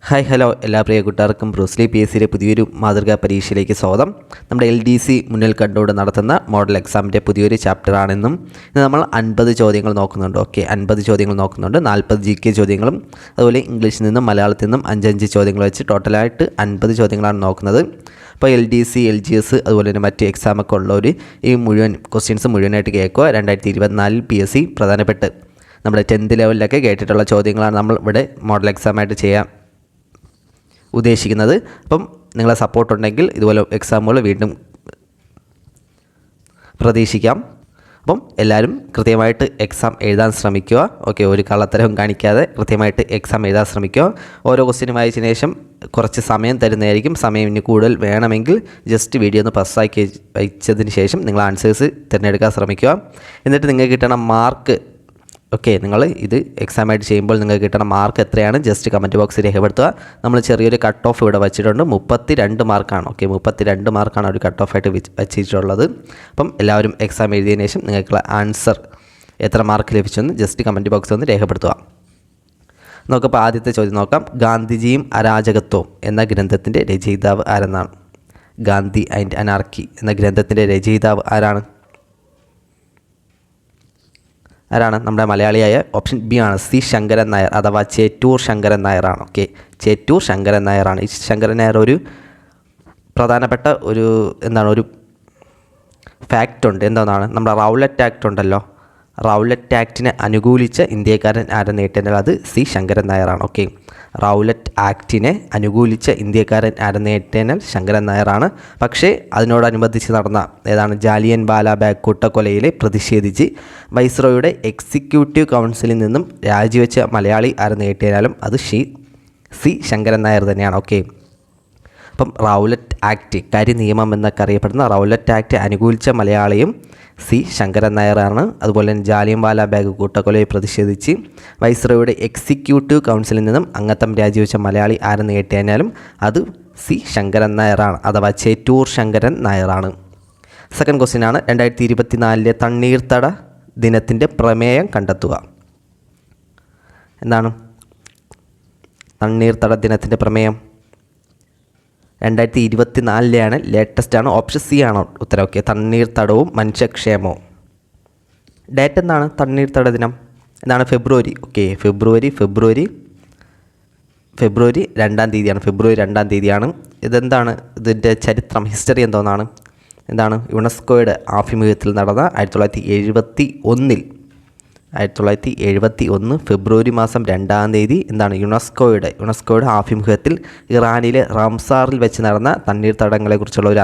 Hi hello എല്ലാ പ്രിയ കൂട്ടുകാർക്കും Bruce Lee P S സിയുടെ പുതിയൊരു മാതൃകാ പരീക്ഷയിലേക്ക് സ്വാഗതം. നമ്മുടെ LDC മുന്നിൽ കണ്ടുകൊണ്ട് നടത്തുന്ന മോഡൽ എക്സാമിൻ്റെ പുതിയൊരു ചാപ്റ്ററാണെന്നും ഇന്ന് നമ്മൾ 50 ചോദ്യങ്ങൾ നോക്കുന്നുണ്ട്. 50 ചോദ്യങ്ങൾ നോക്കുന്നുണ്ട്. 40 GK ചോദ്യങ്ങളും അതുപോലെ ഇംഗ്ലീഷിൽ നിന്നും മലയാളത്തിൽ നിന്നും 5 ചോദ്യങ്ങൾ വെച്ച് ടോട്ടലായിട്ട് 50 ചോദ്യങ്ങളാണ് നോക്കുന്നത്. അപ്പോൾ LDC LGS അതുപോലെ തന്നെ മറ്റ് എക്സാമൊക്കെ ഉള്ളവർ ഈ മുഴുവൻ ക്വസ്റ്റ്യൻസ് മുഴുവനായിട്ട് കേൾക്കുക. 2024 PSC പ്രധാനപ്പെട്ട് നമ്മുടെ 10th ലെവലിലൊക്കെ കേട്ടിട്ടുള്ള ചോദ്യങ്ങളാണ് നമ്മൾ ഇവിടെ മോഡൽ എക്സാമായിട്ട് ചെയ്യാൻ ഉദ്ദേശിക്കുന്നത്. അപ്പം നിങ്ങളെ സപ്പോർട്ട് ഉണ്ടെങ്കിൽ ഇതുപോലെ എക്സാമുകൾ വീണ്ടും പ്രതീക്ഷിക്കാം. അപ്പം എല്ലാവരും കൃത്യമായിട്ട് എക്സാം എഴുതാൻ ശ്രമിക്കുക. ഒരു കള്ളത്തരവും കാണിക്കാതെ കൃത്യമായിട്ട് എക്സാം എഴുതാൻ ശ്രമിക്കുക. ഓരോ ക്വസ്റ്റ്യനും വായിച്ചതിന് ശേഷം കുറച്ച് സമയം തരുന്നതായിരിക്കും. സമയം ഇനി കൂടുതൽ വേണമെങ്കിൽ ജസ്റ്റ് വീഡിയോ ഒന്ന് പസ്സാക്കി വെച്ചതിന് ശേഷം നിങ്ങൾ ആൻസേഴ്സ് തിരഞ്ഞെടുക്കാൻ ശ്രമിക്കുക. എന്നിട്ട് നിങ്ങൾക്ക് കിട്ടണ മാർക്ക് നിങ്ങൾ ഇത് എക്സാമായിട്ട് ചെയ്യുമ്പോൾ നിങ്ങൾക്ക് കിട്ടുന്ന മാർക്ക് എത്രയാണ് ജസ്റ്റ് കമൻറ്റ് ബോക്സിൽ രേഖപ്പെടുത്തുക. നമ്മൾ ചെറിയൊരു കട്ട് ഓഫ് ഇവിടെ വെച്ചിട്ടുണ്ട്. 32 മാർക്കാണ്. 32 മാർക്കാണ് ഒരു കട്ട് ഓഫ് ആയിട്ട് വെച്ചിട്ടുള്ളത്. അപ്പം എല്ലാവരും എക്സാം എഴുതിയതിനു ശേഷം നിങ്ങൾക്കുള്ള ആൻസർ എത്ര മാർക്ക് ലഭിച്ചെന്ന് ജസ്റ്റ് കമൻറ്റ് ബോക്സിൽ ഒന്ന് രേഖപ്പെടുത്തുക. നമുക്കപ്പോൾ ആദ്യത്തെ ചോദ്യം നോക്കാം. ഗാന്ധിജിയും അരാജകത്വവും എന്ന ഗ്രന്ഥത്തിൻ്റെ രചയിതാവ് ആരെന്നാണ്? ഗാന്ധി ആൻഡ് അനാർക്കി എന്ന ഗ്രന്ഥത്തിൻ്റെ രചയിതാവ് ആരാണ്? നമ്മുടെ മലയാളിയായ ഓപ്ഷൻ ബി ആണ്, സി ശങ്കരൻ നായർ അഥവാ ചേറ്റൂർ ശങ്കരൻ നായരാണ്. ചേറ്റൂർ ശങ്കരൻ നായരാണ്. ഈ ശങ്കരൻ നായർ ഒരു പ്രധാനപ്പെട്ട ഒരു ഒരു ഫാക്റ്റ് ഉണ്ട്. എന്താണ്? നമ്മുടെ റൗലറ്റ് ആക്ട് ഉണ്ടല്ലോ, റൗലറ്റ് ആക്ടിനെ അനുകൂലിച്ച ഇന്ത്യക്കാരൻ ആരെന്ന് കേട്ടാൽ അത് സി ശങ്കരൻ നായരാണ്. റൗലറ്റ് ആക്ടിനെ അനുകൂലിച്ച ഇന്ത്യക്കാരൻ ആരെന്ന് കേട്ടാൽ ശങ്കരൻ നായരാണ്. പക്ഷേ അതിനോടനുബന്ധിച്ച് നടന്ന ജാലിയൻ വാലാബാഗ് കൂട്ടക്കൊലയിൽ പ്രതിഷേധിച്ച് വൈസ്രോയുടെ എക്സിക്യൂട്ടീവ് കൗൺസിലിൽ നിന്നും രാജിവെച്ച മലയാളി ആരെന്ന് കേട്ടാലും അത് സി ശങ്കരൻ നായർ തന്നെയാണ്. അപ്പം റൗലറ്റ് ആക്ട്, കരി നിയമം എന്നൊക്കെ അറിയപ്പെടുന്ന റൗലറ്റ് ആക്ട് അനുകൂലിച്ച മലയാളിയും സി ശങ്കരൻ നായരാണ്. അതുപോലെ തന്നെ ജാലിയൻ വാലാബാഗ് കൂട്ടക്കൊലയെ പ്രതിഷേധിച്ച് വൈസ്രോയുടെ എക്സിക്യൂട്ടീവ് കൗൺസിലിൽ നിന്നും അംഗത്വം രാജിവെച്ച മലയാളി ആരെന്ന് കേട്ടുകഴിഞ്ഞാലും അത് സി ശങ്കരൻ നായരാണ് അഥവാ ചേറ്റൂർ ശങ്കരൻ നായരാണ്. സെക്കൻഡ് ക്വസ്റ്റ്യൻ ആണ്, 2024 തണ്ണീർത്തട ദിനത്തിൻ്റെ പ്രമേയം കണ്ടെത്തുക. എന്താണ് തണ്ണീർത്തട ദിനത്തിൻ്റെ പ്രമേയം? 2024 ലേറ്റസ്റ്റാണ്. ഓപ്ഷൻ സി ആണ് ഉത്തരം. തണ്ണീർത്തടവും മനുഷ്യക്ഷേമവും. ഡേറ്റ് എന്താണ്? തണ്ണീർത്തട ദിനം എന്താണ്? ഫെബ്രുവരി. ഫെബ്രുവരി 2-ാം തീയതിയാണ്. ഫെബ്രുവരി 2-ാം തീയതിയാണ്. ഇതെന്താണ് ഇതിൻ്റെ ചരിത്രം, ഹിസ്റ്ററി എന്താണ്? യുനെസ്കോയുടെ ആഭിമുഖ്യത്തിൽ നടന്ന 1971 ഫെബ്രുവരി മാസം 2-ാം തീയതി യുനെസ്കോയുടെ ആഭിമുഖ്യത്തിൽ ഇറാനിലെ റംസാറിൽ വെച്ച് നടന്ന തണ്ണീർത്തടങ്ങളെക്കുറിച്ചുള്ള ഒരു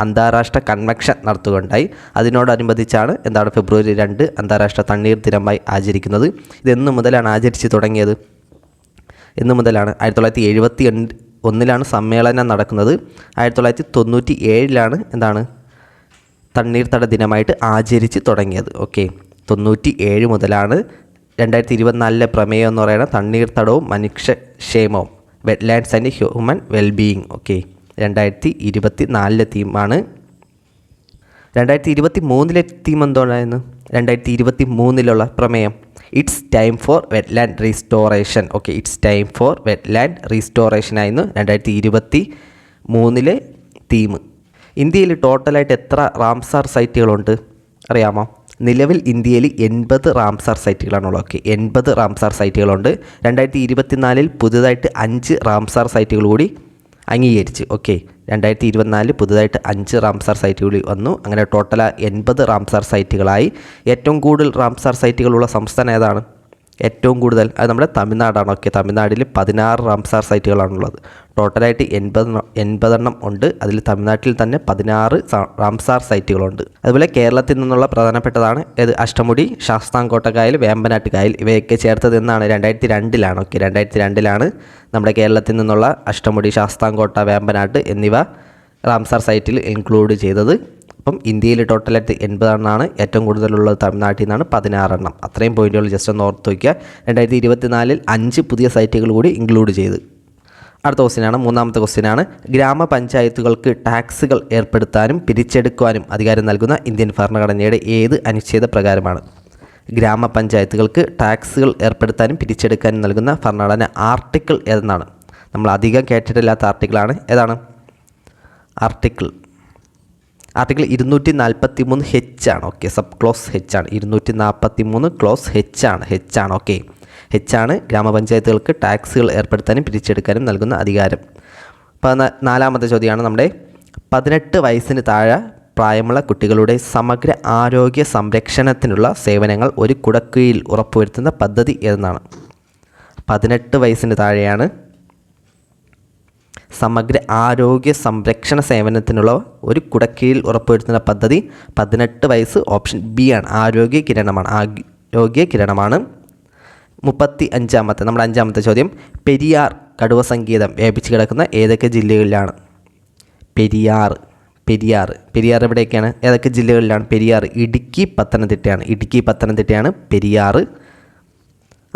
അന്താരാഷ്ട്ര കൺവെൻഷൻ നടത്തുകയുണ്ടായി. അതിനോടനുബന്ധിച്ചാണ് ഫെബ്രുവരി 2 അന്താരാഷ്ട്ര തണ്ണീർ ദിനമായി ആചരിക്കുന്നത്. ഇതെന്നു മുതലാണ് ആചരിച്ച് തുടങ്ങിയത്? 1971 സമ്മേളനം നടക്കുന്നത്. 1997 തണ്ണീർത്തട ദിനമായിട്ട് ആചരിച്ച് തുടങ്ങിയത്. 97 മുതലാണ് 2024 പ്രമേയം എന്ന് പറയുന്നത് തണ്ണീർത്തടവും മനുഷ്യക്ഷേമവും, വെറ്റ്ലാൻഡ്സ് ആൻഡ് ഹ്യൂമൻ വെൽബീയിങ്. 2024 തീമാണ്. 2023 തീം എന്തായിരുന്നു? 2023 പ്രമേയം it's time for wetland restoration. It's time for wetland restoration ആയിരുന്നു 2023 തീം. ഇന്ത്യയിൽ ടോട്ടലായിട്ട് എത്ര റാംസാർ സൈറ്റുകളുണ്ട് അറിയാമോ? നിലവിൽ ഇന്ത്യയിൽ 80 റാംസാർ സൈറ്റുകളാണുള്ളത്. 80 റാംസാർ സൈറ്റുകളുണ്ട്. 2024 പുതുതായിട്ട് 5 റാംസാർ സൈറ്റുകൾ കൂടി അംഗീകരിച്ച്. 2024 പുതുതായിട്ട് 5 റാംസാർ സൈറ്റുകൾ വന്നു. അങ്ങനെ ടോട്ടൽ 80 റാംസാർ സൈറ്റുകളായി. ഏറ്റവും കൂടുതൽ റാംസാർ സൈറ്റുകളുള്ള സംസ്ഥാനം ഏതാണ്? ഏറ്റവും കൂടുതൽ അത് നമ്മുടെ തമിഴ്നാടാണ്. തമിഴ്നാട്ടിൽ 16 റാംസാർ സൈറ്റുകളാണുള്ളത്. ടോട്ടലായിട്ട് 80 ഉണ്ട്. അതിൽ തമിഴ്നാട്ടിൽ തന്നെ 16 റാംസാർ സൈറ്റുകളുണ്ട്. അതുപോലെ കേരളത്തിൽ നിന്നുള്ള പ്രധാനപ്പെട്ടതാണ് അഷ്ടമുടി, ശാസ്താംകോട്ട കായൽ, വേമ്പനാട്ട് കായൽ. ഇവയൊക്കെ ചേർത്തത് എന്നാണ് 2002 2002 നമ്മുടെ കേരളത്തിൽ നിന്നുള്ള അഷ്ടമുടി, ശാസ്താംകോട്ട, വേമ്പനാട്ട് എന്നിവ റാംസാർ സൈറ്റിൽ ഇൻക്ലൂഡ് ചെയ്തത്. അപ്പം ഇന്ത്യയിൽ ടോട്ടലായിട്ട് 80 ഏറ്റവും കൂടുതലുള്ളത് തമിഴ്നാട്ടിൽ നിന്നാണ് 16. അത്രയും പോയിന്റുകൾ ജസ്റ്റ് ഒന്ന് ഓർത്ത് വയ്ക്കുക. 2024 5 പുതിയ സൈറ്റുകൾ കൂടി ഇൻക്ലൂഡ് ചെയ്ത്. അടുത്ത ക്വസ്റ്റ്യനാണ്, മൂന്നാമത്തെ ക്വസ്റ്റ്യനാണ്, ഗ്രാമപഞ്ചായത്തുകൾക്ക് ടാക്സുകൾ ഏർപ്പെടുത്താനും പിരിച്ചെടുക്കുവാനും അധികാരം നൽകുന്ന ഇന്ത്യൻ ഭരണഘടനയുടെ ഏത് അനുച്ഛേദ പ്രകാരമാണ്? ഗ്രാമപഞ്ചായത്തുകൾക്ക് ടാക്സുകൾ ഏർപ്പെടുത്താനും പിരിച്ചെടുക്കാനും നൽകുന്ന ഭരണഘടന ആർട്ടിക്കിൾ ഏതെന്നാണ്? നമ്മൾ അധികം കേട്ടിട്ടില്ലാത്ത ആർട്ടിക്കിളാണ്. ഏതാണ് ആർട്ടിക്കിൾ? ആർട്ടിക്കിൾ 243 H ആണ്. ഓക്കെ, സബ് ക്ലോസ് H ആണ്. 243 ക്ലോസ് H ആണ്. ഓക്കെ, H ആണ് ഗ്രാമപഞ്ചായത്തുകൾക്ക് ടാക്സുകൾ ഏർപ്പെടുത്താനും പിരിച്ചെടുക്കാനും നൽകുന്ന അധികാരം. അപ്പോൾ നാലാമത്തെ ചോദ്യമാണ് നമ്മുടെ 18 വയസ്സിന് താഴെ പ്രായമുള്ള കുട്ടികളുടെ സമഗ്ര ആരോഗ്യ സംരക്ഷണത്തിനുള്ള സേവനങ്ങൾ ഒരു കുടക്കീഴിൽ ഉറപ്പുവരുത്തുന്ന പദ്ധതി ഏതെന്നാണ്? 18 വയസ്സിന് താഴെയാണ് സമഗ്ര ആരോഗ്യ സംരക്ഷണ സേവനത്തിനുള്ള ഒരു കുടക്കീഴിൽ ഉറപ്പുവരുത്തുന്ന പദ്ധതി 18 വയസ്സ്. ഓപ്ഷൻ ബി ആണ്, ആരോഗ്യ കിരണമാണ്. 35ാമത്തെ നമ്മുടെ 5ാമത്തെ ചോദ്യം, പെരിയാർ കടുവ സങ്കേതം വ്യാപിച്ച് കിടക്കുന്ന ഏതൊക്കെ ജില്ലകളിലാണ്? പെരിയാർ എവിടെയൊക്കെയാണ്, ഏതൊക്കെ ജില്ലകളിലാണ് പെരിയാർ? ഇടുക്കി പത്തനംതിട്ടയാണ് പെരിയാർ.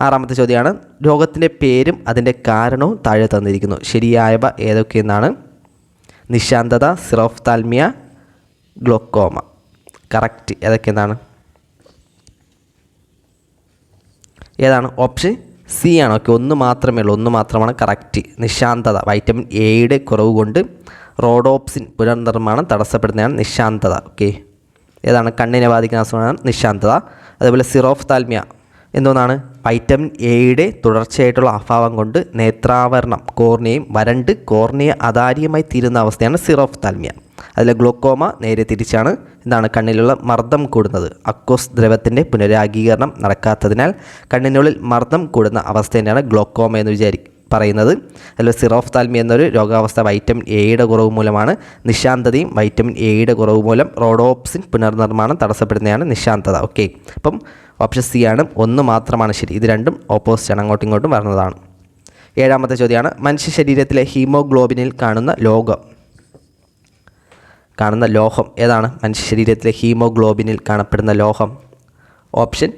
6ാമത്തെ ചോദ്യമാണ്, രോഗത്തിൻ്റെ പേരും അതിൻ്റെ കാരണവും താഴെ തന്നിരിക്കുന്നു. ശരിയായവ ഏതൊക്കെയെന്നാണ്? നിശാന്തത, സിറോഫ്താൽമിയ, ഗ്ലോക്കോമ. കറക്റ്റ് ഏതൊക്കെയെന്നാണ്? ഏതാണ്? ഓപ്ഷൻ സി ആണ്. ഓക്കെ, ഒന്ന് മാത്രമാണ് കറക്റ്റ്. നിശാന്തത, വൈറ്റമിൻ എയുടെ കുറവ് കൊണ്ട് റോഡോപ്സിൻ പുനർനിർമ്മാണം തടസ്സപ്പെടുന്നതാണ് നിശാന്തത. ഓക്കെ, ഏതാണ്? കണ്ണിനെ ബാധിക്കുന്ന അസുഖമാണ് നിശാന്തത. അതേപോലെ സിറോഫ്താൽമിയ എന്തോന്നാണ്? വൈറ്റമിൻ എയുടെ തുടർച്ചയായിട്ടുള്ള അഭാവം കൊണ്ട് നേത്രാവരണം കോർണിയയും വരണ്ട് കോർണിയ അതാര്യമായി തീരുന്ന അവസ്ഥയാണ് സിറോഫ്താൽമിയ. അതിലെ ഗ്ലോക്കോമ നേരെ തിരിച്ചാണ്. എന്താണ്? കണ്ണിലുള്ള മർദ്ദം കൂടുന്നത്. അക്വസ് ദ്രവത്തിൻ്റെ പുനരാഗീകരണം നടക്കാത്തതിനാൽ കണ്ണിനുള്ളിൽ മർദ്ദം കൂടുന്ന അവസ്ഥ തന്നെയാണ് ഗ്ലോക്കോമ എന്ന് പറയുന്നത്. അതിൽ സിറോഫ്താൽമിയ എന്നൊരു രോഗാവസ്ഥ വൈറ്റമിൻ എയുടെ കുറവ് മൂലമാണ്. നിശാന്തതയും വൈറ്റമിൻ എയുടെ കുറവ് മൂലം റോഡോപ്സിൻ പുനർനിർമ്മാണം തടസ്സപ്പെടുന്നതാണ് നിശാന്തത. ഓക്കെ, അപ്പം ഓപ്ഷൻ സി ആണ്, ഒന്ന് മാത്രമാണ് ശരി. ഇത് രണ്ടും ഓപ്പോസിറ്റാണ്, അങ്ങോട്ടും ഇങ്ങോട്ടും വരുന്നതാണ്. 7ാമത്തെ ചോദ്യമാണ്, മനുഷ്യ ശരീരത്തിലെ ഹീമോഗ്ലോബിനിൽ കാണുന്ന ലോഹം ഏതാണ്? മനുഷ്യ ശരീരത്തിലെ ഹീമോഗ്ലോബിനിൽ കാണപ്പെടുന്ന ലോഹം? ഓപ്ഷൻ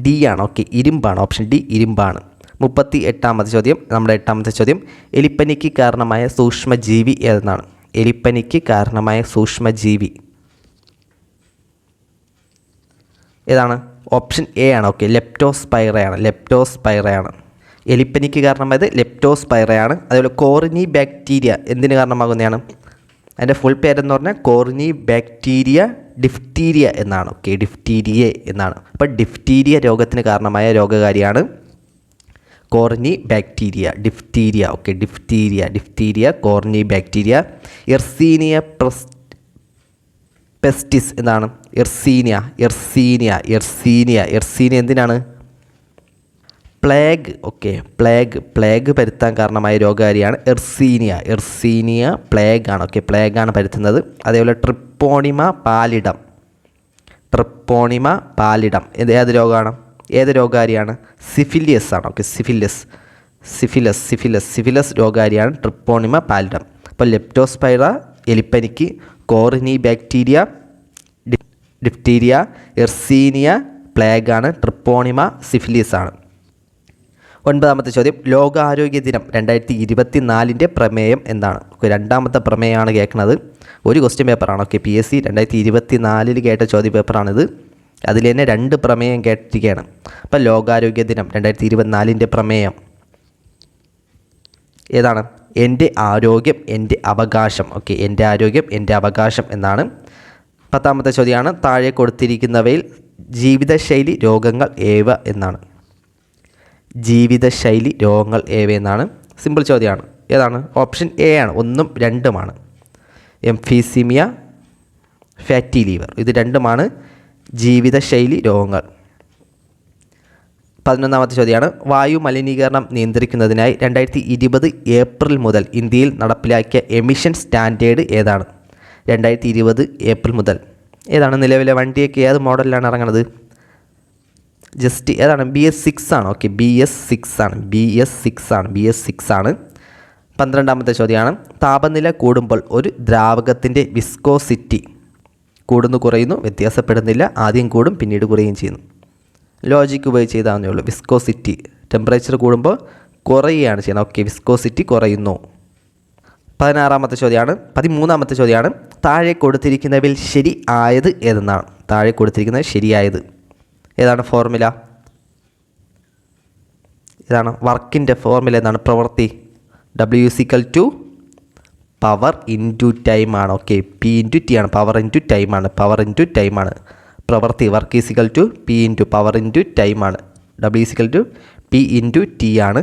ഡി ആണ്. ഓക്കെ, ഇരുമ്പാണ്. ഓപ്ഷൻ ഡി ഇരുമ്പാണ്. 38ാമത്തെ ചോദ്യം, നമ്മുടെ 8ാമത്തെ ചോദ്യം, എലിപ്പനിക്ക് കാരണമായ സൂക്ഷ്മജീവി ഏതെന്നാണ്? എലിപ്പനിക്ക് കാരണമായ സൂക്ഷ്മജീവി ഏതാണ്? ഓപ്ഷൻ എ ആണ്. ഓക്കെ, ലെപ്റ്റോസ്പൈറയാണ്. എലിപ്പനിക്ക് കാരണമായത് ലെപ്റ്റോസ്പൈറയാണ്. അതേപോലെ കോറിനി ബാക്ടീരിയ എന്തിന് കാരണമാകുന്നതാണ്? അതിൻ്റെ ഫുൾ പേരെന്ന് പറഞ്ഞാൽ കോറിനി ബാക്ടീരിയ ഡിഫ്തീരിയ എന്നാണ്. ഓക്കെ, ഡിഫ്തീരിയ എന്നാണ്. അപ്പോൾ ഡിഫ്തീരിയ രോഗത്തിന് കാരണമായ രോഗകാരിയാണ് corynebacterium, diphtheria. Okay, diphtheria corynebacterium. Yersinia pestis എന്നാണ്? എർസീനിയ എന്തിനാണ്? പ്ലേഗ്. ഓക്കെ, പ്ലേഗ് പരുത്താൻ കാരണമായ രോഗകാരിയാണ് എർസീനിയ പ്ലേഗ് ആണ്. ഓക്കെ, പ്ലേഗ് ആണ് പരുത്തുന്നത്. അതേപോലെ ട്രിപ്പോണിമ പാലിഡം ഏത് രോഗമാണ്? ഏത് രോഗകാരിയാണ്? സിഫിലിയസ് ആണ്. ഓക്കെ, സിഫിലസ് രോഗകാരിയാണ് ട്രിപ്പോണിമ പാലിഡം. അപ്പോൾ ലെപ്റ്റോസ്പൈറ എലിപ്പനിക്ക്, corynebacterium diphtheria, Yersinia plague ആണ്, ട്രിപ്പോണിമ സിഫിലിസ് ആണ്. 9ാമത്തെ ചോദ്യം, ലോകാരോഗ്യ ദിനം 2024 പ്രമേയം എന്താണ്? രണ്ടാമത്തെ പ്രമേയമാണ് കേൾക്കുന്നത്. ഒരു ക്വസ്റ്റ്യൻ പേപ്പറാണ്. ഓക്കെ, PSC 2024 കേട്ട ചോദ്യ പേപ്പറാണിത്. അതിൽ തന്നെ 2 പ്രമേയം കേട്ടിരിക്കുകയാണ്. അപ്പോൾ ലോകാരോഗ്യ ദിനം 2024 പ്രമേയം ഏതാണ്? എൻ്റെ ആരോഗ്യം എൻ്റെ അവകാശം. ഓക്കെ, എൻ്റെ ആരോഗ്യം എൻ്റെ അവകാശം എന്നാണ്. 10ാമത്തെ ചോദ്യമാണ്, താഴെ കൊടുത്തിരിക്കുന്നവയിൽ ജീവിതശൈലി രോഗങ്ങൾ ഏവ എന്നാണ്? ജീവിതശൈലി രോഗങ്ങൾ ഏവയെന്നാണ്. സിമ്പിൾ ചോദ്യമാണ്. ഏതാണ്? ഓപ്ഷൻ എ ആണ്, 1ഉം 2ഉമാണ്. എംഫീസീമിയ, ഫാറ്റി ലിവർ, ഇത് 2ഉമാണ് ജീവിതശൈലി രോഗങ്ങൾ. 11ാമത്തെ ചോദ്യമാണ്, വായു മലിനീകരണം നിയന്ത്രിക്കുന്നതിനായി 2020 ഏപ്രിൽ മുതൽ ഇന്ത്യയിൽ നടപ്പിലാക്കിയ എമിഷൻ സ്റ്റാൻഡേർഡ് ഏതാണ്? 2020 ഏപ്രിൽ മുതൽ ഏതാണ്? നിലവിലെ വണ്ടിയൊക്കെ ഏത് മോഡലിലാണ് ഇറങ്ങുന്നത്? ജസ്റ്റ് ഏതാണ്? BS6 ആണ്. ഓക്കെ, BS6 ആണ്. 12ാമത്തെ ചോദ്യമാണ്, താപനില കൂടുമ്പോൾ ഒരു ദ്രാവകത്തിൻ്റെ വിസ്കോസിറ്റി കൂടുന്നു കുറയുന്നു വ്യത്യാസപ്പെടുന്നില്ല, ആദ്യം കൂടും പിന്നീട് കുറയുകയും ചെയ്യുന്നു. ലോജിക്ക് ഉപയോഗിച്ച് ചെയ്താവുന്നേ ഉള്ളൂ. വിസ്കോസിറ്റി ടെമ്പറേച്ചർ കൂടുമ്പോൾ കുറയുകയാണ് ചെയ്യുന്നത്. ഓക്കെ, വിസ്കോസിറ്റി കുറയുന്നു. 13ാമത്തെ ചോദ്യമാണ്, താഴെ കൊടുത്തിരിക്കുന്നവയിൽ ശരി ആയത് ഏതെന്നാണ്? താഴെ കൊടുത്തിരിക്കുന്നത് ശരിയായത്. ഏതാണ് ഫോർമുല? ഇതാണ് വർക്കിൻ്റെ ഫോർമുല. എന്താണ്? പ്രവൃത്തി. W = പവർ ഇൻറ്റു ടൈം ആണ്. ഓക്കെ, P ഇൻറ്റു T ആണ്. പവർ ഇൻറ്റു ടൈം ആണ്. പവർ ഇൻറ്റു ടൈം ആണ് പ്രവൃത്തി. Work = P into power into time ആണ്. W = P ഇൻറ്റു T ആണ്.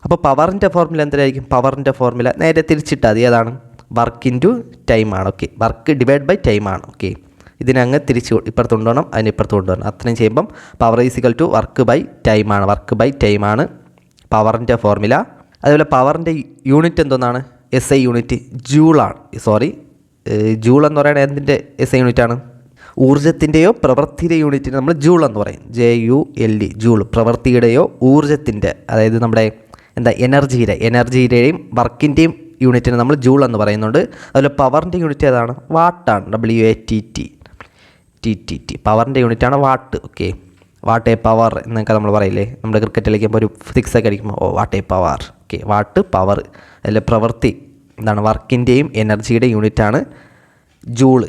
അപ്പോൾ പവറിൻ്റെ ഫോർമുല എന്തായിരിക്കും? പവറിൻ്റെ ഫോർമുല നേരെ തിരിച്ചിട്ട് അത് ഏതാണ്? വർക്ക് ഇൻറ്റു ടൈം ആണ്. Okay, work divide by time ആണ്. ഓക്കെ, ഇതിനങ്ങ് തിരിച്ച് ഇപ്പുറത്ത് കൊണ്ടുപോകണം, അതിന് ഇപ്പുറത്ത് കൊണ്ടുപോകണം. അത്രയും ചെയ്യുമ്പം പവർ = വർക്ക് ബൈ ടൈം ആണ്. വർക്ക് ബൈ ടൈം ആണ് പവറിൻ്റെ ഫോർമുല. അതുപോലെ പവറിൻ്റെ യൂണിറ്റ് എന്തോന്നാണ്? SI യൂണിറ്റ് ജൂളാണ്. ജൂൾ എന്ന് പറയുന്നത് എന്തിൻ്റെ SI യൂണിറ്റാണ്? ഊർജ്ജത്തിൻ്റെയോ പ്രവൃത്തിയുടെ യൂണിറ്റിന് നമ്മൾ ജൂൾ എന്ന് പറയും. JULE joule. പ്രവൃത്തിയുടെയോ ഊർജ്ജത്തിൻ്റെ, അതായത് നമ്മുടെ എനർജിയുടെയും വർക്കിൻ്റെയും യൂണിറ്റിന് നമ്മൾ ജൂൾ എന്ന് പറയുന്നുണ്ട്. അതുപോലെ പവറിൻ്റെ യൂണിറ്റ് ഏതാണ്? വാട്ടാണ്. WATT. പവറിൻ്റെ യൂണിറ്റാണ് what. Okay, what A power എന്നൊക്കെ നമ്മൾ പറയില്ലേ, നമ്മുടെ ക്രിക്കറ്റ് കളിക്കുമ്പോൾ ഒരു 6 ഒക്കെ അടിക്കുമ്പോൾ what A power. Okay, watt power. അതിൽ പ്രവൃത്തി എന്താണ്? വർക്കിൻ്റെയും എനർജിയുടെയും യൂണിറ്റാണ് ജൂള്.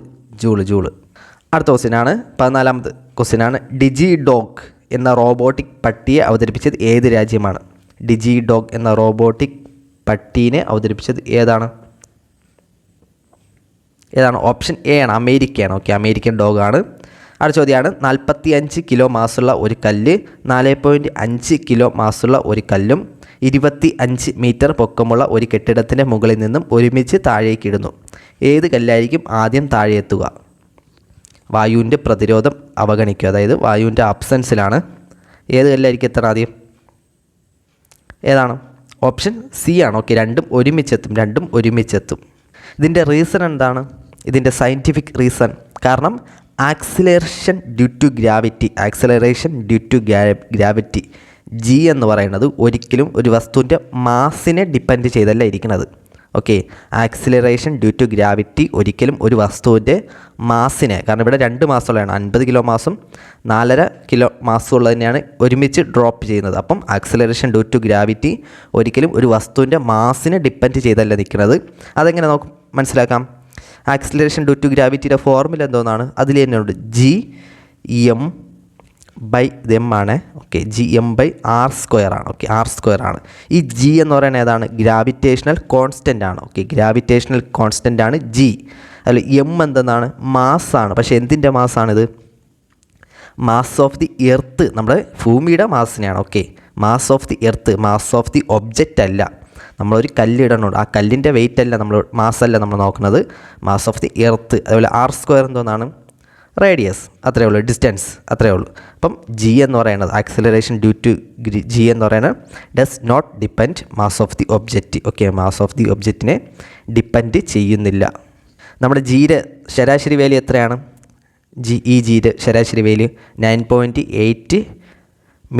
അടുത്ത ക്വസ്റ്റ്യനാണ് 14ാമത്തെ ക്വസ്റ്റ്യനാണ്. DigiDog എന്ന റോബോട്ടിക് പട്ടിയെ അവതരിപ്പിച്ചത് ഏത് രാജ്യമാണ്? DigiDog എന്ന റോബോട്ടിക് പട്ടീനെ അവതരിപ്പിച്ചത് ഏതാണ്? ഓപ്ഷൻ A ആണ്, അമേരിക്കയാണ്. ഓക്കെ, അമേരിക്കൻ ഡോഗാണ്. അടുത്ത ചോദ്യമാണ്. 45 കിലോ മാസുള്ള ഒരു കല്ല് 4.5 കിലോ മാസുള്ള ഒരു കല്ലും 25 മീറ്റർ പൊക്കമുള്ള ഒരു കെട്ടിടത്തിൻ്റെ മുകളിൽ നിന്നും ഒരുമിച്ച് താഴേക്കിടുന്നു. ഏത് കല്ലായിരിക്കും ആദ്യം താഴെ എത്തുക? വായുവിൻ്റെ പ്രതിരോധം അവഗണിക്കുക, അതായത് വായുവിൻ്റെ അബ്സൻസിലാണ്. ഏത് കല്ലായിരിക്കും എത്തണം ആദ്യം? ഏതാണ്? ഓപ്ഷൻ C ആണ്. ഓക്കെ, രണ്ടും ഒരുമിച്ചെത്തും. ഇതിൻ്റെ റീസൺ എന്താണ്? ഇതിൻ്റെ സയൻറ്റിഫിക് റീസൺ കാരണം acceleration due to gravity G എന്ന് പറയുന്നത് ഒരിക്കലും ഒരു വസ്തുവിൻ്റെ മാസിനെ ഡിപ്പെൻഡ് ചെയ്തല്ല ഇരിക്കുന്നത്. Okay, acceleration due to gravity ഒരിക്കലും ഒരു വസ്തുവിൻ്റെ മാസിനെ, കാരണം ഇവിടെ 2 മാസമുള്ളതാണ്, 50 കിലോ മാസും 4.5 കിലോ മാസും ഉള്ളതിനെയാണ് ഒരുമിച്ച് ഡ്രോപ്പ് ചെയ്യുന്നത്. അപ്പം ആക്സിലറേഷൻ ഡ്യൂ ടു ഗ്രാവിറ്റി ഒരിക്കലും ഒരു വസ്തുവിൻ്റെ മാസിനെ ഡിപ്പെൻഡ് ചെയ്തല്ല നിൽക്കുന്നത്. അതെങ്ങനെ നമുക്ക് മനസ്സിലാക്കാം? ആക്സിലറേഷൻ ഡ്യൂ ടു ഗ്രാവിറ്റിയുടെ ഫോർമുല എന്തോന്നാണ്? അതിൽ തന്നെയുണ്ട് GM/m ആണ്. ഓക്കെ, GM/r² ആണ്. ഓക്കെ, r² ആണ്. ഈ G എന്ന് പറയുന്നത് ഏതാണ്? ഗ്രാവിറ്റേഷണൽ കോൺസ്റ്റൻ്റ് ആണ്. ഓക്കെ, ഗ്രാവിറ്റേഷണൽ കോൺസ്റ്റൻ്റ് ആണ് G. അതിൽ M എന്തെന്നാണ്? മാസ്സാണ്. പക്ഷേ എന്തിൻ്റെ മാസ്സാണിത്? മാസ് ഓഫ് ദി എർത്ത്, നമ്മുടെ ഭൂമിയുടെ മാസിനെയാണ്. Okay, mass of the earth, mass of the object അല്ല. നമ്മളൊരു കല്ലിടണുണ്ട്, ആ കല്ലിൻ്റെ വെയിറ്റ് അല്ല മാസ്സല്ല നമ്മൾ നോക്കുന്നത്, മാസ് ഓഫ് ദി എർത്ത്. അതുപോലെ r² എന്തോന്നാണ്? റേഡിയസ്. അത്രയേ ഉള്ളൂ, ഡിസ്റ്റൻസ് അത്രയേ ഉള്ളൂ. അപ്പം G എന്ന് പറയുന്നത്, ആക്സിലറേഷൻ ഡ്യൂ ടു G എന്ന് പറയുന്നത് does not depend mass of the object. Okay, mass of the ഒബ്ജക്റ്റിനെ ഡിപ്പെൻഡ് ചെയ്യുന്നില്ല. നമ്മുടെ Gയുടെ ശരാശരി വാല്യൂ എത്രയാണ്? Gയുടെ ശരാശരി വാല്യൂ 9.8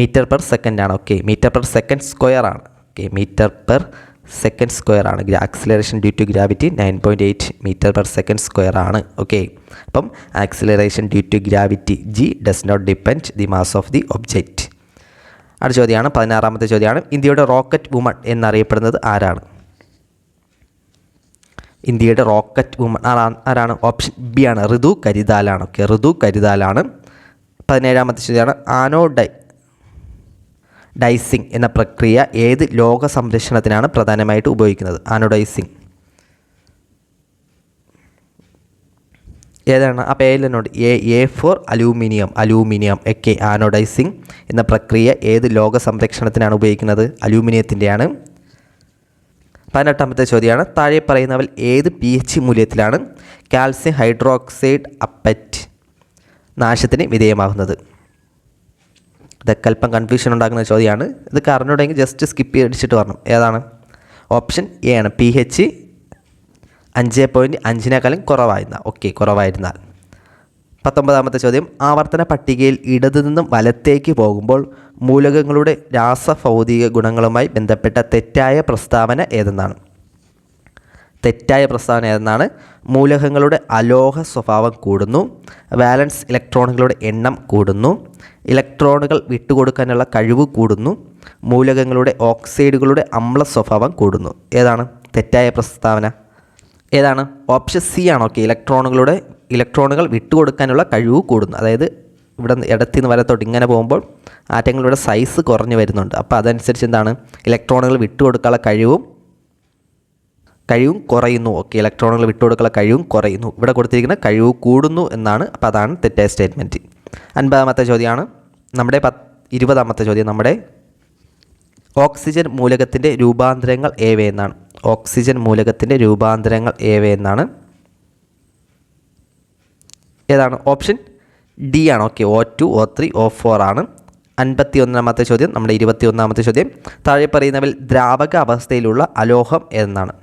മീറ്റർ/സെക്കൻഡ് ആണ്. ഓക്കെ, മീറ്റർ/സെക്കൻഡ്² ആണ്. ഓക്കെ, മീറ്റർ/സെക്കൻഡ്² ആണ്. Acceleration due to gravity 9.8 metre per second square ആണ്. ഓക്കെ, അപ്പം acceleration due to gravity G does not depend the mass of the object. അടുത്ത ചോദ്യമാണ് 16ാമത്തെ ചോദ്യമാണ്. ഇന്ത്യയുടെ റോക്കറ്റ് വുമൺ എന്നറിയപ്പെടുന്നത് ആരാണ്? ഇന്ത്യയുടെ റോക്കറ്റ് വുമൺ ആരാണ്? ഓപ്ഷൻ B ആണ്, ഋതു കരിതാലാണ്. ഓക്കെ, ഋതു കരിതാലാണ്. 17ാമത്തെ ചോദ്യമാണ്. ഡൈസിങ് എന്ന പ്രക്രിയ ഏത് ലോക സംരക്ഷണത്തിനാണ് പ്രധാനമായിട്ട് ഉപയോഗിക്കുന്നത്? ആനോഡൈസിങ് ഏതാണ്? ആ പേരിനോട് A ഫോർ അലൂമിനിയം. ഒക്കെ ആനോഡൈസിങ് എന്ന പ്രക്രിയ ഏത് ലോക സംരക്ഷണത്തിനാണ് ഉപയോഗിക്കുന്നത്? അലൂമിനിയത്തിൻ്റെയാണ്. 18ാമത്തെ ചോദ്യമാണ്. താഴെ പറയുന്നവൽ ഏത് pH മൂല്യത്തിലാണ് കാൽസ്യം ഹൈഡ്രോക്സൈഡ് അപ്പറ്റ് നാശത്തിന് വിധേയമാകുന്നത്? ഇതൊക്കെ അല്പം കൺഫ്യൂഷൻ ഉണ്ടാക്കുന്ന ചോദ്യമാണ്. ഇതൊക്കെ അറിഞ്ഞുണ്ടെങ്കിൽ ജസ്റ്റ് സ്കിപ്പ് അടിച്ചിട്ട് പറഞ്ഞു. ഏതാണ്? ഓപ്ഷൻ A ആണ്, pH 5.5 കുറവായിരുന്നാൽ. ഓക്കെ, കുറവായിരുന്നാൽ. 19ാമത്തെ ചോദ്യം. ആവർത്തന പട്ടികയിൽ ഇടതു നിന്നും വലത്തേക്ക് പോകുമ്പോൾ മൂലകങ്ങളുടെ രാസഭൗതിക ഗുണങ്ങളുമായി ബന്ധപ്പെട്ട തെറ്റായ പ്രസ്താവന ഏതെന്നാണ്? മൂലകങ്ങളുടെ അലോഹ സ്വഭാവം കൂടുന്നു, വാലൻസ് ഇലക്ട്രോണുകളുടെ എണ്ണം കൂടുന്നു, ഇലക്ട്രോണുകൾ വിട്ടുകൊടുക്കാനുള്ള കഴിവ് കൂടുന്നു, മൂലകങ്ങളുടെ ഓക്സൈഡുകളുടെ അമ്ല സ്വഭാവം കൂടുന്നു. ഏതാണ് തെറ്റായ പ്രസ്താവന? ഏതാണ്? ഓപ്ഷൻ C ആണ്. ഓക്കെ, ഇലക്ട്രോണുകളുടെ ഇലക്ട്രോണുകൾ വിട്ടുകൊടുക്കാനുള്ള കഴിവ് കൂടുന്നു. അതായത് ഇവിടെ ഇടത്തിൽ നിന്ന് വലത്തോട്ട് ഇങ്ങനെ പോകുമ്പോൾ ആറ്റങ്ങളുടെ സൈസ് കുറഞ്ഞു വരുന്നുണ്ട്. അപ്പോൾ അതനുസരിച്ച് എന്താണ്, ഇലക്ട്രോണുകൾ വിട്ടുകൊടുക്കാനുള്ള കഴിവും കുറയുന്നു. ഓക്കെ, ഇലക്ട്രോണുകൾ വിട്ടുകൊടുക്കാനുള്ള കഴിവും കുറയുന്നു. ഇവിടെ കൊടുത്തിരിക്കുന്ന കഴിവ് കൂടുന്നു എന്നാണ്. അപ്പോൾ അതാണ് തെറ്റായ സ്റ്റേറ്റ്മെൻറ്റ്. 50-ാമത്തെ ചോദ്യമാണ്. നമ്മുടെ 20-ാമത്തെ ചോദ്യം നമ്മുടെ ഓക്സിജൻ മൂലകത്തിൻ്റെ രൂപാന്തരങ്ങൾ ഏവയെന്നാണ്. ഓക്സിജൻ മൂലകത്തിൻ്റെ രൂപാന്തരങ്ങൾ ഏവയെന്നാണ്. ഏതാണ്? ഓപ്ഷൻ ഡി ആണ്. ഓക്കെ, O2, O3, O4 ആണ്. 51-ാമത്തെ ചോദ്യം നമ്മുടെ 21-ാമത്തെ ചോദ്യം. താഴെ പറയുന്നവയിൽ ദ്രാവക അവസ്ഥയിലുള്ള അലോഹം എന്നാണ്.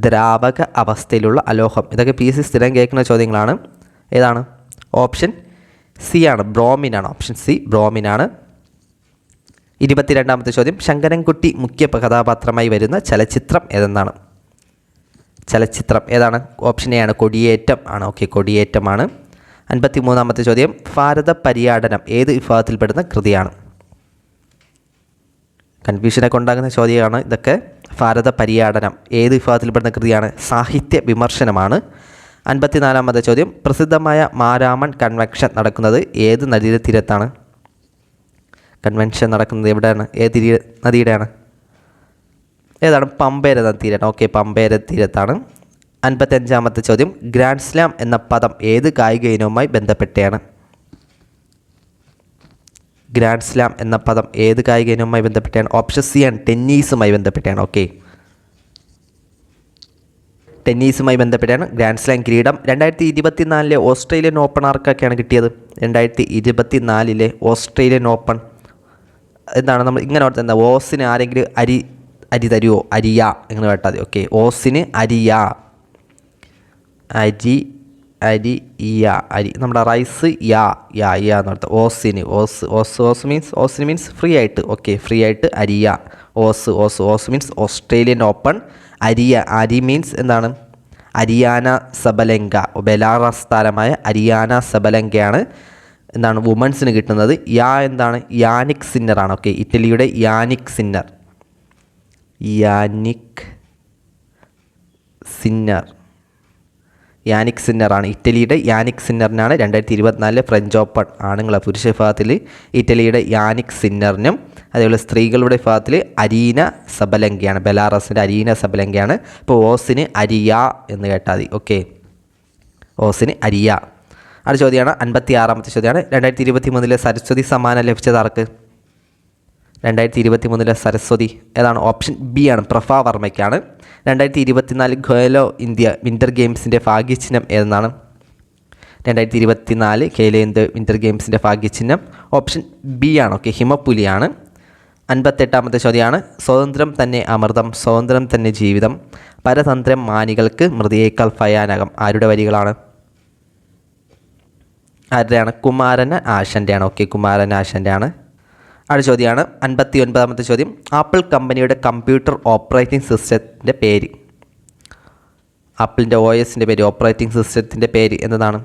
ദ്രാവക അവസ്ഥയിലുള്ള അലോഹം. ഇതൊക്കെ PSC സ്ഥിരം കേൾക്കുന്ന ചോദ്യങ്ങളാണ്. ഏതാണ്? ഓപ്ഷൻ സി ആണ്, ബ്രോമിനാണ്. Option C ബ്രോമിനാണ്. 22-ാമത്തെ ചോദ്യം. ശങ്കരൻകുട്ടി മുഖ്യ കഥാപാത്രമായി വരുന്ന ചലച്ചിത്രം ഏതെന്നാണ്. ചലച്ചിത്രം ഏതാണ്? ഓപ്ഷൻ എ ആണ്, കൊടിയേറ്റം ആണ്. ഓക്കെ, കൊടിയേറ്റമാണ്. 53-ാമത്തെ ചോദ്യം. ഭാരത പര്യാടനം ഏത് വിഭാഗത്തിൽപ്പെടുന്ന കൃതിയാണ്? കൺഫ്യൂഷനൊക്കെ ഉണ്ടാകുന്ന ചോദ്യമാണ് ഇതൊക്കെ. ഭാരത പര്യാടനം ഏത് വിഭാഗത്തിൽപ്പെടുന്ന കൃതിയാണ്? സാഹിത്യ വിമർശനമാണ്. 54-ാമത്തെ ചോദ്യം. പ്രസിദ്ധമായ മാരാമൺ കൺവെൻഷൻ നടക്കുന്നത് ഏത് നദീതീരത്താണ്? കൺവെൻഷൻ നടക്കുന്നത് എവിടെയാണ്? ഏത് നദിയുടെയാണ്? ഏതാണ്? പമ്പേര നദീതീരം. ഓക്കെ, പമ്പേര തീരത്താണ്. 55-ാമത്തെ ചോദ്യം. ഗ്രാൻഡ് സ്ലാം എന്ന പദം ഏത് കായിക ഇനവുമായി ബന്ധപ്പെട്ടാണ്? ഗ്രാൻഡ് സ്ലാം എന്ന പദം ഏത് കായിക ഇനവുമായി ബന്ധപ്പെട്ടാണ്? ഓപ്ഷൻ സി ആണ്, ടെന്നീസുമായി ബന്ധപ്പെട്ടാണ്. ഓക്കെ, ടെന്നീസുമായി ബന്ധപ്പെട്ടാണ് ഗ്രാൻഡ് സ്ലാം കിരീടം. 2024 ഓസ്ട്രേലിയൻ ഓപ്പൺ ആർക്കൊക്കെയാണ് കിട്ടിയത്? 2024 ഓസ്ട്രേലിയൻ ഓപ്പൺ എന്താണ്? നമ്മൾ ഇങ്ങനെ ഓർത്ത് ഓസിന് ആരെങ്കിലും അരി തരുമോ? അരിയ ഇങ്ങനെ കേട്ടാൽ മതി. ഓക്കെ, ഓസിന് അരിയ, അരി നമ്മുടെ റൈസ് യാ എന്ന് പറഞ്ഞാൽ ഓസിന് ഓസിന് മീൻസ് ഫ്രീ ആയിട്ട്. ഓക്കെ, ഫ്രീ ആയിട്ട് അരിയ. ഓസ് മീൻസ് ഓസ്ട്രേലിയൻ ഓപ്പൺ. അരി മീൻസ് എന്താണ്? അരിയാന സബലങ്ക, ബെലാറസ് താരമായ അരിയാന സബലങ്കയാണ് എന്താണ് വുമൻസിന് കിട്ടുന്നത്. എന്താണ്? യാനിക് സിന്നറാണ്. ഓക്കെ, ഇറ്റലിയുടെ യാനിക് സിന്നറാണ്. ഇറ്റലിയുടെ യാനിക് സിന്നറിനാണ് 2024 ഫ്രഞ്ച് ഓപ്പൺ ആണുങ്ങളെ പുരുഷ വിഭാഗത്തിൽ ഇറ്റലിയുടെ യാനിക് സിന്നറിനും, അതേപോലെ സ്ത്രീകളുടെ വിഭാഗത്തിൽ അരീന സബലങ്കയാണ്, ബെലാറസിൻ്റെ അരീന സബലങ്കയാണ്. ഇപ്പോൾ ഓസിന് അരിയ എന്ന് കേട്ടാൽ മതി. ഓക്കെ, ഓസിന് അരിയ. അടുത്ത ചോദ്യമാണ് 56-ാമത്തെ ചോദ്യമാണ്. 2023 സരസ്വതി സമ്മാനം ലഭിച്ചത് ആർക്ക്? 2023 സരസ്വതി ഏതാണ്? ഓപ്ഷൻ ബി ആണ്, പ്രഭ വർമ്മയ്ക്കാണ്. 2024 ഖേലോ ഇന്ത്യ വിൻ്റർ ഗെയിംസിൻ്റെ ഭാഗ്യചിഹ്നം ഏതെന്നാണ്? 2024 ഖേലോ ഇന്ത്യ വിൻ്റർ ഗെയിംസിൻ്റെ ഭാഗ്യചിഹ്നം ഓപ്ഷൻ ബി ആണ്. ഓക്കെ, ഹിമപ്പുലിയാണ്. 58-ാമത്തെ ചോദ്യമാണ്. സ്വതന്ത്രം തന്നെ അമൃതം, സ്വതന്ത്രം തന്നെ ജീവിതം, പരതന്ത്രം മാനികൾക്ക് മൃതിയേക്കാൾ ഭയാനകം ആരുടെ വരികളാണ്? ആരുടെയാണ്? കുമാരൻ ആശാൻ്റെയാണ്. ഓക്കെ, കുമാരൻ ആശാൻ്റെയാണ്. അടുത്ത ചോദ്യമാണ് 59-ാമത്തെ ചോദ്യം. ആപ്പിൾ കമ്പനിയുടെ കമ്പ്യൂട്ടർ ഓപ്പറേറ്റിംഗ് സിസ്റ്റത്തിൻ്റെ പേര്. ആപ്പിളിൻ്റെ OSൻ്റെ പേര്, ഓപ്പറേറ്റിംഗ് സിസ്റ്റത്തിൻ്റെ പേര് എന്നതാണ്?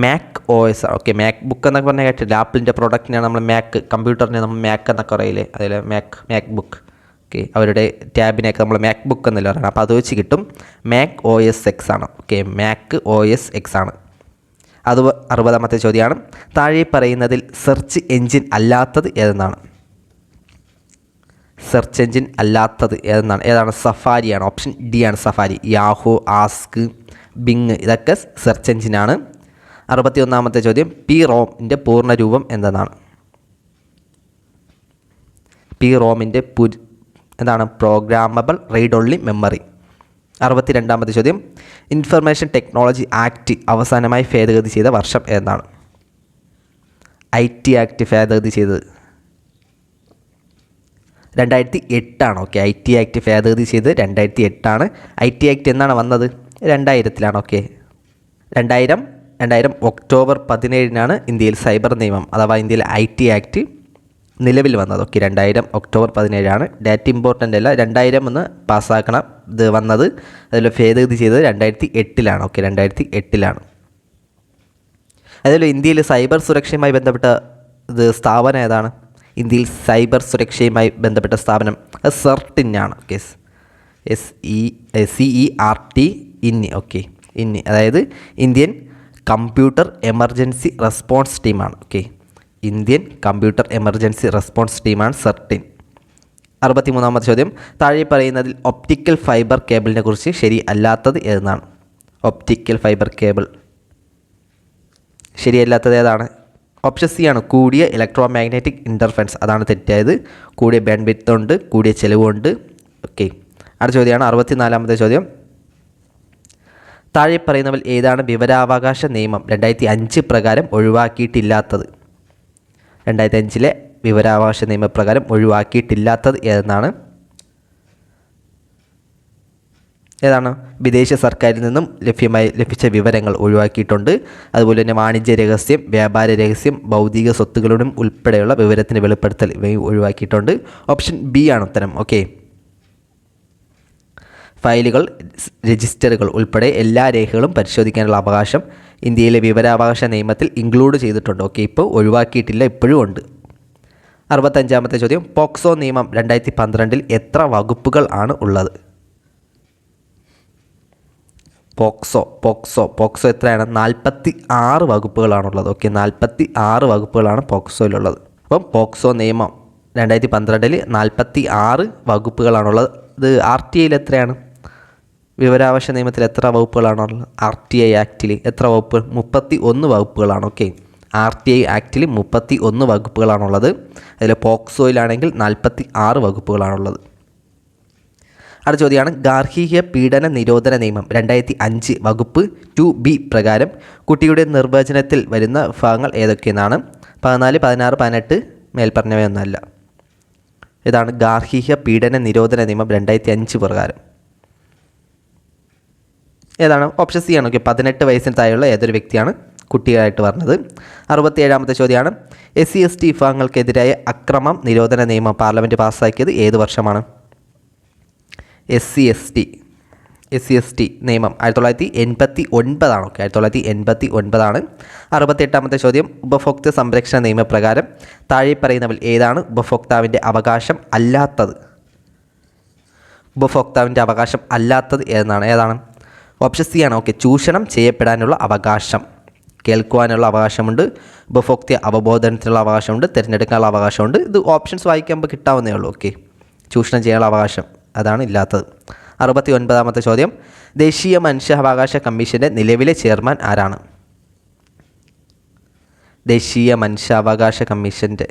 Mac OS. Okay, Mac book എന്നൊക്കെ പറഞ്ഞാൽ കേട്ടില്ല. ആപ്പിളിൻ്റെ പ്രോഡക്റ്റിനാണ് നമ്മൾ മാക്, കമ്പ്യൂട്ടറിനെ നമ്മൾ മാക് എന്നൊക്കെ പറയില്ലേ, അതിൽ മാക് ബുക്ക്. ഓക്കെ, അവരുടെ ടാബിനെയൊക്കെ നമ്മൾ മാക് ബുക്ക് എന്നല്ല പറയുന്നത്. അപ്പോൾ അത് വെച്ച് കിട്ടും. മാക് OS X ആണ്. ഓക്കെ, മാക് OS X ആണ്. 60-ാമത്തെ ചോദ്യമാണ്. താഴെ പറയുന്നതിൽ സെർച്ച് എൻജിൻ അല്ലാത്തത് ഏതെന്നാണ്? സെർച്ച് എൻജിൻ അല്ലാത്തത് ഏതെന്നാണ്? ഏതാണ്? സഫാരിയാണ്. ഓപ്ഷൻ ഡി ആണ്, സഫാരി. യാഹൂ, ആസ്ക്, ബിങ് ഇതൊക്കെ സെർച്ച് എൻജിനാണ്. 61-ാമത്തെ ചോദ്യം. PROMൻ്റെ പൂർണ്ണരൂപം എന്തെന്നാണ്? PROMൻ്റെ എന്താണ്? Programmable read only memory. 62-ാമത്തെ ചോദ്യം. ഇൻഫർമേഷൻ ടെക്നോളജി ആക്ട് അവസാനമായി ഭേദഗതി ചെയ്ത വർഷം ഏതാണ്? IT ആക്ട് ഭേദഗതി ചെയ്തത് 2008 ആണ്. ഓക്കെ, IT ആക്ട് ഭേദഗതി ചെയ്ത് 2008 ആണ്. IT ആക്ട് എന്നാണ് വന്നത്? 2000-ലാണ്. ഓക്കെ, 2000 ഒക്ടോബർ 17-നാണ് ഇന്ത്യയിൽ സൈബർ നിയമം അഥവാ ഇന്ത്യയിൽ IT ആക്ട് നിലവിൽ വന്നത്. ഓക്കെ, 2000 ഒക്ടോബർ 17-ആണ്. ഡേറ്റ് ഇമ്പോർട്ടൻ്റ് അല്ല, 2000 എന്ന് പാസ്സാക്കണം. ഇത് വന്നത് അതിൽ ഭേദഗതി ചെയ്തത് 2008-ലാണ്. ഓക്കെ, 2008-ലാണ്. അതുപോലെ ഇന്ത്യയിൽ സൈബർ സുരക്ഷയുമായി ബന്ധപ്പെട്ട സ്ഥാപനം ഏതാണ്? ഇന്ത്യയിൽ സൈബർ സുരക്ഷയുമായി ബന്ധപ്പെട്ട സ്ഥാപനം CERT-നാണ്. ഓക്കെ, CERT ഇന്നി. ഓക്കെ, ഇന്നി അതായത് ഇന്ത്യൻ കമ്പ്യൂട്ടർ എമർജൻസി റെസ്പോൺസ് ടീമാണ്. Okay, Indian computer emergency response ടീമാണ് CERT-IN. 63-ാമത്തെ ചോദ്യം, താഴെ പറയുന്നതിൽ ഒപ്റ്റിക്കൽ ഫൈബർ കേബിളിനെ കുറിച്ച് ശരി അല്ലാത്തത് ഏതെന്നാണ്? ഒപ്റ്റിക്കൽ ഫൈബർ കേബിൾ ശരിയല്ലാത്തത് ഏതാണ്? ഓപ്ഷൻ സി ആണ്, കൂടിയ ഇലക്ട്രോ മാഗ്നറ്റിക് ഇൻ്റർഫറൻസ്. അതാണ് തെറ്റായത്. കൂടിയ ബാൻഡ് വിഡ്ത്ത് ഉണ്ട്, കൂടിയ ചിലവുണ്ട്. ഓക്കെ, അടുത്ത ചോദ്യമാണ് 64-ാമത്തെ ചോദ്യം, താഴെ പറയുന്നവൽ ഏതാണ് വിവരാവകാശ നിയമം 2005 പ്രകാരം ഒഴിവാക്കിയിട്ടില്ലാത്തത്? 2005 വിവരാവകാശ നിയമപ്രകാരം ഒഴിവാക്കിയിട്ടില്ലാത്തത് ഏതാണ്? വിദേശ സർക്കാരിൽ നിന്നും ലഭിച്ച വിവരങ്ങൾ ഒഴിവാക്കിയിട്ടുണ്ട്. അതുപോലെ തന്നെ വാണിജ്യ രഹസ്യം, വ്യാപാര രഹസ്യം, ഭൗതിക സ്വത്തുക്കളുടെ ഉൾപ്പെടെയുള്ള വിവരത്തിന് വെളിപ്പെടുത്തൽ ഇവയും ഒഴിവാക്കിയിട്ടുണ്ട്. ഓപ്ഷൻ ബി ആണ് ഉത്തരം. ഓക്കെ, ഫയലുകൾ, രജിസ്റ്ററുകൾ ഉൾപ്പെടെ എല്ലാ രേഖകളും പരിശോധിക്കാനുള്ള അവകാശം ഇന്ത്യയിലെ വിവരാവകാശ നിയമത്തിൽ ഇൻക്ലൂഡ് ചെയ്തിട്ടുണ്ട്. ഓക്കെ, ഇപ്പോൾ ഒഴിവാക്കിയിട്ടില്ല, ഇപ്പോഴും ഉണ്ട്. 65-ാമത്തെ ചോദ്യം, പോക്സോ നിയമം 2012 എത്ര വകുപ്പുകൾ ആണ് ഉള്ളത്? പോക്സോ എത്രയാണ്? 46 വകുപ്പുകളാണുള്ളത്. ഓക്കെ, 46 വകുപ്പുകളാണ് പോക്സോയിലുള്ളത്. അപ്പം പോക്സോ നിയമം 2012 46 വകുപ്പുകളാണുള്ളത്. ഇത് RTIയിൽ എത്രയാണ്? വിവരാവകാശ നിയമത്തിൽ എത്ര വകുപ്പുകളാണുള്ളത്? RTI ആക്റ്റിൽ എത്ര വകുപ്പുകൾ? 31 വകുപ്പുകളാണ്. Okay, RTI ആക്റ്റിൽ 31 വകുപ്പുകളാണുള്ളത്. അതിൽ പോക്സോയിലാണെങ്കിൽ 46 വകുപ്പുകളാണുള്ളത്. അടുത്ത ചോദ്യമാണ്, ഗാർഹിക പീഡന നിരോധന നിയമം 2005 വകുപ്പ് 2B പ്രകാരം കുട്ടിയുടെ നിർവചനത്തിൽ വരുന്ന വിഭാഗങ്ങൾ ഏതൊക്കെയെന്നാണ്? 14, 16, 18 മേൽപ്പറഞ്ഞവയൊന്നല്ല. ഇതാണ് ഗാർഹിക പീഡന നിരോധന നിയമം 2005 പ്രകാരം. ഏതാണ്? ഓപ്ഷൻ സി ആണ്. ഓക്കെ, 18 വയസ്സിന് താഴെയുള്ള ഏതൊരു വ്യക്തിയാണ് കുട്ടിയായിട്ട് പറഞ്ഞത്. 67-ാമത്തെ ചോദ്യമാണ്, SC/ST വിഭാഗങ്ങൾക്കെതിരായ അക്രമം നിരോധന നിയമം പാർലമെൻറ്റ് പാസ്സാക്കിയത് ഏത് വർഷമാണ്? SC/ST നിയമം 1989 ആണ്. ഓക്കെ, 1989 ആണ്. 68-ാമത്തെ ചോദ്യം, ഉപഭോക്തൃ സംരക്ഷണ നിയമപ്രകാരം താഴെ പറയുന്നവൽ ഏതാണ് ഉപഭോക്താവിൻ്റെ അവകാശം അല്ലാത്തത്? ഉപഭോക്താവിൻ്റെ അവകാശം അല്ലാത്തത് ഏതാണ്? ഓപ്ഷൻ സി ആണ്. ഓക്കെ, ചൂഷണം ചെയ്യപ്പെടാനുള്ള അവകാശം, കേൾക്കുവാനുള്ള അവകാശമുണ്ട്, ഉപഭോക്തൃ അവബോധനത്തിനുള്ള അവകാശമുണ്ട്, തിരഞ്ഞെടുക്കാനുള്ള അവകാശമുണ്ട്. ഇത് ഓപ്ഷൻസ് വായിക്കുമ്പോൾ കിട്ടാവുന്നേ ഉള്ളൂ. ഓക്കെ, ചൂഷണം ചെയ്യാനുള്ള അവകാശം അതാണ് ഇല്ലാത്തത്. 69-ാമത്തെ ചോദ്യം, ദേശീയ മനുഷ്യാവകാശ കമ്മീഷൻ്റെ നിലവിലെ ചെയർമാൻ ആരാണ്? ദേശീയ മനുഷ്യാവകാശ കമ്മീഷൻ്റെ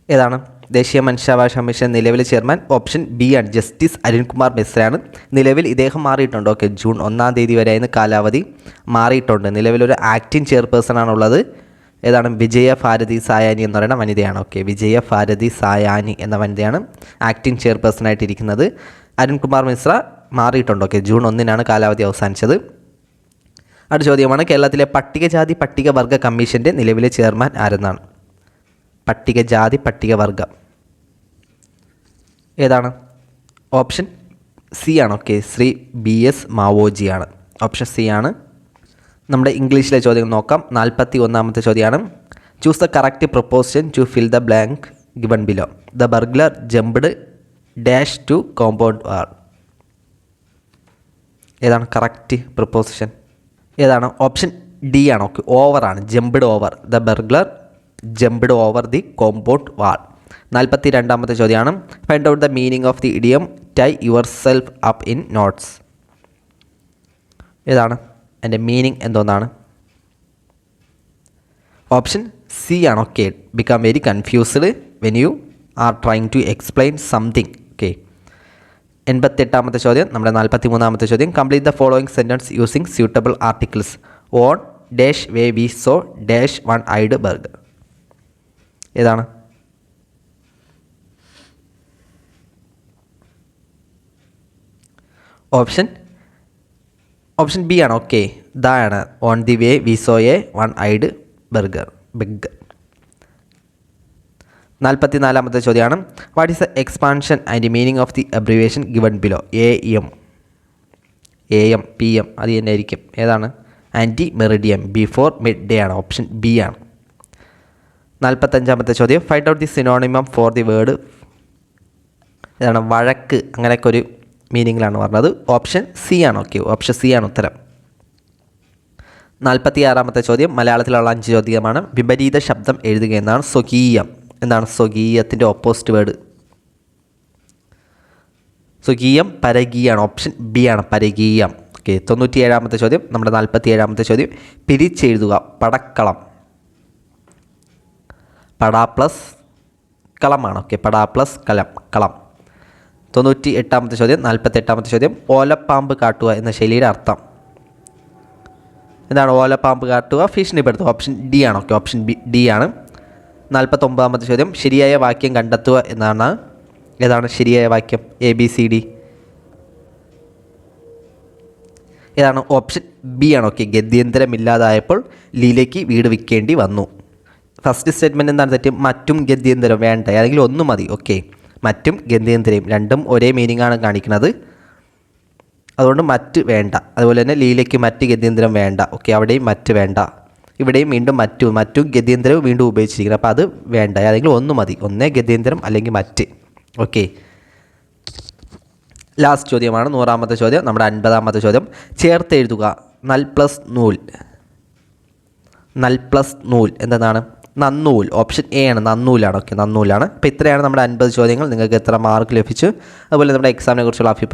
ഏതാണ്? ദേശീയ മനുഷ്യാവകാശ കമ്മീഷൻ നിലവിലെ ചെയർമാൻ ഓപ്ഷൻ ബി ആണ്, ജസ്റ്റിസ് അരുൺകുമാർ മിശ്രയാണ്. നിലവിൽ ഇദ്ദേഹം മാറിയിട്ടുണ്ട്. ഓക്കെ, ജൂൺ 1-ാം തീയതി വരെയായിരുന്നു കാലാവധി, മാറിയിട്ടുണ്ട്. നിലവിലൊരു ആക്ടിംഗ് ചെയർപേഴ്സൺ ആണുള്ളത്. ഏതാണ്? വിജയ ഭാരതി സായാനി എന്ന് പറയുന്ന വനിതയാണ്. ഓക്കെ, വിജയ ഭാരതി സായാനി എന്ന വനിതയാണ് ആക്ടിംഗ് ചെയർപേഴ്സണായിട്ടിരിക്കുന്നത്. അരുൺകുമാർ മിശ്ര മാറിയിട്ടുണ്ട്. ഓക്കെ, ജൂൺ 1-നാണ് കാലാവധി അവസാനിച്ചത്. അടുത്ത ചോദ്യമാണ്, കേരളത്തിലെ പട്ടികജാതി പട്ടികവർഗ കമ്മീഷൻ്റെ നിലവിലെ ചെയർമാൻ ആരെന്നാണ്? പട്ടികജാതി പട്ടികവർഗം ഏതാണ്? ഓപ്ഷൻ സി ആണ്. ഓക്കെ, ശ്രീ BS മാവോജിയാണ്. ഓപ്ഷൻ സി ആണ്. നമ്മുടെ ഇംഗ്ലീഷിലെ ചോദ്യം നോക്കാം. 41-ാമത്തെ ചോദ്യമാണ്, choose the correct proposition to fill the blank given below. The burglar jumped dash to compound wall. ഏതാണ് കറക്റ്റ് പ്രൊപ്പോസിഷൻ? ഏതാണ്? ഓപ്ഷൻ ഡി ആണ്. ഓക്കെ, ഓവറാണ്, jumped over. The burglar jumped over the compound wall. 42-ാമത്തെ ചോദ്യമാണ്, find out the meaning of the idiom tie yourself up in notes. ഏതാണ് എൻ്റെ meaning എന്തോന്നാണ്? Option C ആണ്. Okay, become very confused when you are trying to explain something. Okay, 88-ാമത്തെ ചോദ്യം, നമ്മുടെ 43-ാമത്തെ ചോദ്യം, complete the following sentence using suitable articles on dash way we saw dash one eyed burger. ഏതാണ്? Option B ആണ്. Okay, ഇതാണ് on the way we saw a one eyed burger. 44-ാമത്തെ ചോദ്യമാണ്, what is the expansion and meaning of the abbreviation given below. AM PM അത് തന്നെ ആയിരിക്കും. ഏതാണ്? Ante meridiem, before mid day ആണ്. ഓപ്ഷൻ ബി ആണ്. 45-ാമത്തെ ചോദ്യം, find out the synonym for the word. ഏതാണ്? വഴക്ക്, അങ്ങനെയൊക്കെ ഒരു മീനിങ്ങിലാണ് പറഞ്ഞത്. ഓപ്ഷൻ സി ആണ്. ഓക്കെ, ഓപ്ഷൻ സി ആണ് ഉത്തരം. 46-ാമത്തെ ചോദ്യം മലയാളത്തിലുള്ള 5 ചോദ്യമാണ്. വിപരീത ശബ്ദം എഴുതുക എന്നാണ്. സ്വകീയം എന്താണ് സ്വകീയത്തിൻ്റെ ഓപ്പോസിറ്റ് വേർഡ്? സ്വകീയം പരകീയാണ്. ഓപ്ഷൻ ബി ആണ് പരകീയം. ഓക്കെ, 97-ാമത്തെ ചോദ്യം നമ്മുടെ 47-ാമത്തെ ചോദ്യം പിരിച്ചെഴുതുക. പടക്കളം. പട പ്ലസ് കളമാണ്. ഓക്കെ, പട പ്ലസ് കളം. 98-ാമത്തെ ചോദ്യം 48-ാമത്തെ ചോദ്യം ഓലപ്പാമ്പ് കാട്ടുക എന്ന ശൈലിയുടെ അർത്ഥം എന്താണ്? ഓലപ്പാമ്പ് കാട്ടുക, ഭീഷണിപ്പെടുത്തുക. ഓപ്ഷൻ ഡി ആണ്. ഓക്കെ, ഓപ്ഷൻ ഡി ആണ്. 49-ാമത്തെ ചോദ്യം ശരിയായ വാക്യം കണ്ടെത്തുക എന്നാണ്. ഏതാണ് ശരിയായ വാക്യം? ABCD ഏതാണ്? ഓപ്ഷൻ ബി ആണ്. ഓക്കെ, ഗദ്യന്തരമില്ലാതായപ്പോൾ ലീലയ്ക്ക് വീട് വിൽക്കേണ്ടി വന്നു. ഫസ്റ്റ് സ്റ്റേറ്റ്മെൻറ്റ് എന്താണ് തെറ്റ്? മറ്റും ഗദ്യന്തരം വേണ്ട, ഏതെങ്കിലും ഒന്ന് മതി. ഓക്കെ, മറ്റും ഗദ്യന്തരം രണ്ടും ഒരേ മീനിങ്ങാണ് കാണിക്കുന്നത്, അതുകൊണ്ട് മറ്റ് വേണ്ട. അതുപോലെ തന്നെ ലീലയ്ക്ക് മറ്റ് ഗദ്യന്തരം വേണ്ട. ഓക്കെ, അവിടെയും മറ്റ് വേണ്ട. ഇവിടെയും വീണ്ടും മറ്റും ഗദ്യന്തരവും വീണ്ടും ഉപയോഗിച്ചിരിക്കുന്നത്, അപ്പോൾ അത് വേണ്ട, ഏതെങ്കിലും ഒന്ന് മതി. ഒന്നേ ഗദ്യന്തരം അല്ലെങ്കിൽ മറ്റ്. ഓക്കെ, ലാസ്റ്റ് ചോദ്യമാണ് 100-ാമത്തെ ചോദ്യം നമ്മുടെ 50-ാമത്തെ ചോദ്യം ചേർത്ത് എഴുതുക. നൽ പ്ലസ് നൂൽ. നൽ പ്ലസ് നൂൽ എന്താണ്? നന്നൂൽ. ഓപ്ഷൻ എ ആണ്, നന്നൂലാണ്. ഓക്കെ, നന്നൂലാണ്. അപ്പോൾ ഇത്രയാണ് നമ്മുടെ 50 ചോദ്യങ്ങൾ. നിങ്ങൾക്ക് എത്ര മാർക്ക് ലഭിച്ചു, അതുപോലെ നമ്മുടെ എക്സാമിനെ കുറിച്ചുള്ള അഭിപ്രായം